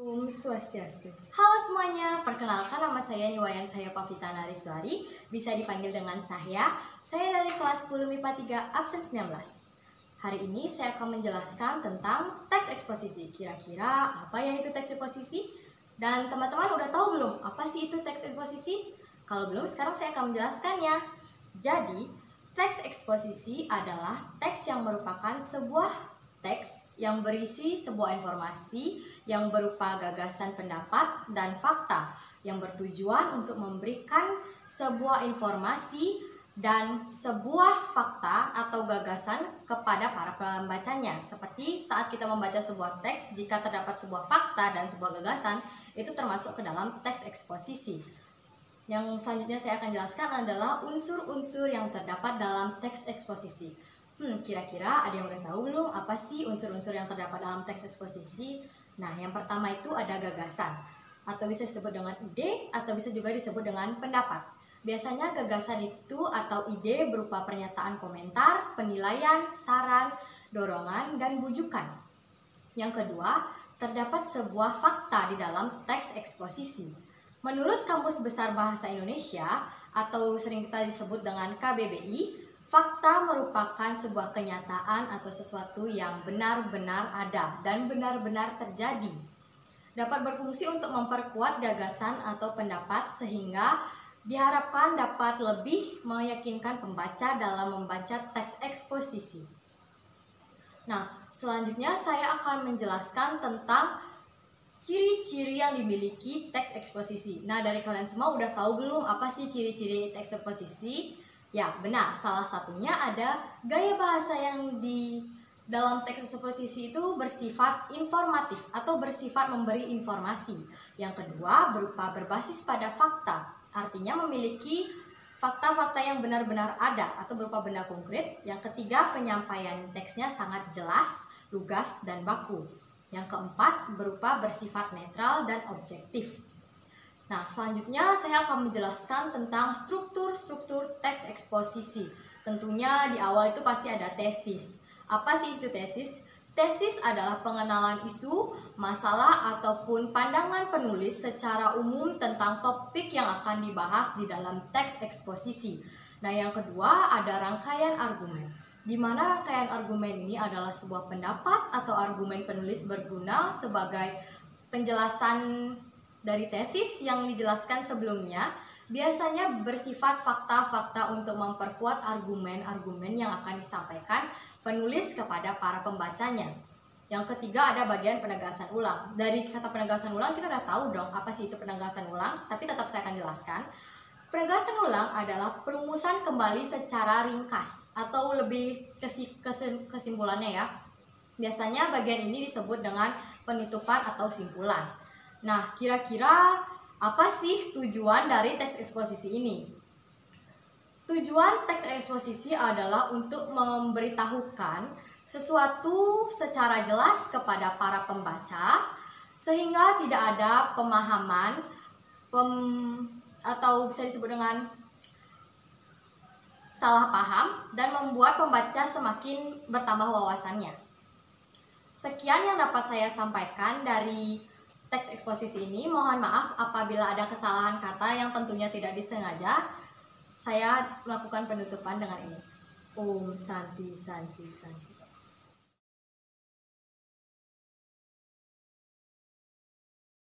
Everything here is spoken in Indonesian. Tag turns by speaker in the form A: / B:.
A: Swastiastu. Halo semuanya, perkenalkan nama saya Niwayan saya Pavita Nariswari, bisa dipanggil dengan Sahya. Saya dari kelas 10 MIPA 3 absen 19. Hari ini saya akan menjelaskan tentang teks eksposisi. Kira-kira apa ya itu teks eksposisi? Dan teman-teman udah tahu belum apa sih itu teks eksposisi? Kalau belum, sekarang saya akan menjelaskannya. Jadi, teks eksposisi adalah teks yang merupakan sebuah teks yang berisi sebuah informasi yang berupa gagasan, pendapat, dan fakta yang bertujuan untuk memberikan sebuah informasi dan sebuah fakta atau gagasan kepada para pembacanya. Seperti saat kita membaca sebuah teks, jika terdapat sebuah fakta dan sebuah gagasan, itu termasuk ke dalam teks eksposisi. Yang selanjutnya saya akan jelaskan adalah unsur-unsur yang terdapat dalam teks eksposisi. Kira-kira ada yang udah tahu belum apa sih unsur-unsur yang terdapat dalam teks eksposisi? Nah, yang pertama itu ada gagasan, atau bisa disebut dengan ide, atau bisa juga disebut dengan pendapat. Biasanya gagasan itu atau ide berupa pernyataan komentar, penilaian, saran, dorongan, dan bujukan. Yang kedua, terdapat sebuah fakta di dalam teks eksposisi. Menurut Kamus Besar Bahasa Indonesia, atau sering kita disebut dengan KBBI, fakta merupakan sebuah kenyataan atau sesuatu yang benar-benar ada dan benar-benar terjadi. Dapat berfungsi untuk memperkuat gagasan atau pendapat sehingga diharapkan dapat lebih meyakinkan pembaca dalam membaca teks eksposisi. Nah, selanjutnya saya akan menjelaskan tentang ciri-ciri yang dimiliki teks eksposisi. Nah, dari kalian semua udah tahu belum apa sih ciri-ciri teks eksposisi? Ya, benar. Salah satunya ada gaya bahasa yang di dalam teks eksposisi itu bersifat informatif atau bersifat memberi informasi. Yang kedua, berupa berbasis pada fakta. Artinya memiliki fakta-fakta yang benar-benar ada atau berupa benda konkret. Yang ketiga, penyampaian teksnya sangat jelas, lugas, dan baku. Yang keempat, berupa bersifat netral dan objektif. Nah, selanjutnya saya akan menjelaskan tentang struktur-struktur teks eksposisi. Tentunya di awal itu pasti ada tesis. Apa sih itu tesis? Tesis adalah pengenalan isu, masalah, ataupun pandangan penulis secara umum tentang topik yang akan dibahas di dalam teks eksposisi. Nah, yang kedua ada rangkaian argumen, di mana rangkaian argumen ini adalah sebuah pendapat atau argumen penulis berguna sebagai penjelasan dari tesis yang dijelaskan sebelumnya, biasanya bersifat fakta-fakta untuk memperkuat argumen-argumen yang akan disampaikan penulis kepada para pembacanya. Yang ketiga ada bagian penegasan ulang. Dari kata penegasan ulang kita udah tahu dong apa sih itu penegasan ulang, tapi tetap saya akan jelaskan. Penegasan ulang adalah perumusan kembali secara ringkas atau lebih kesimpulannya ya. Biasanya bagian ini disebut dengan penutupan atau simpulan. Nah, kira-kira apa sih tujuan dari teks eksposisi ini? Tujuan teks eksposisi adalah untuk memberitahukan sesuatu secara jelas kepada para pembaca sehingga tidak ada pemahaman atau bisa disebut dengan salah paham dan membuat pembaca semakin bertambah wawasannya. Sekian yang dapat saya sampaikan dari teks eksposisi ini. Mohon maaf apabila ada kesalahan kata yang tentunya tidak disengaja. Saya melakukan penutupan dengan ini. Om Santi Santi Santi.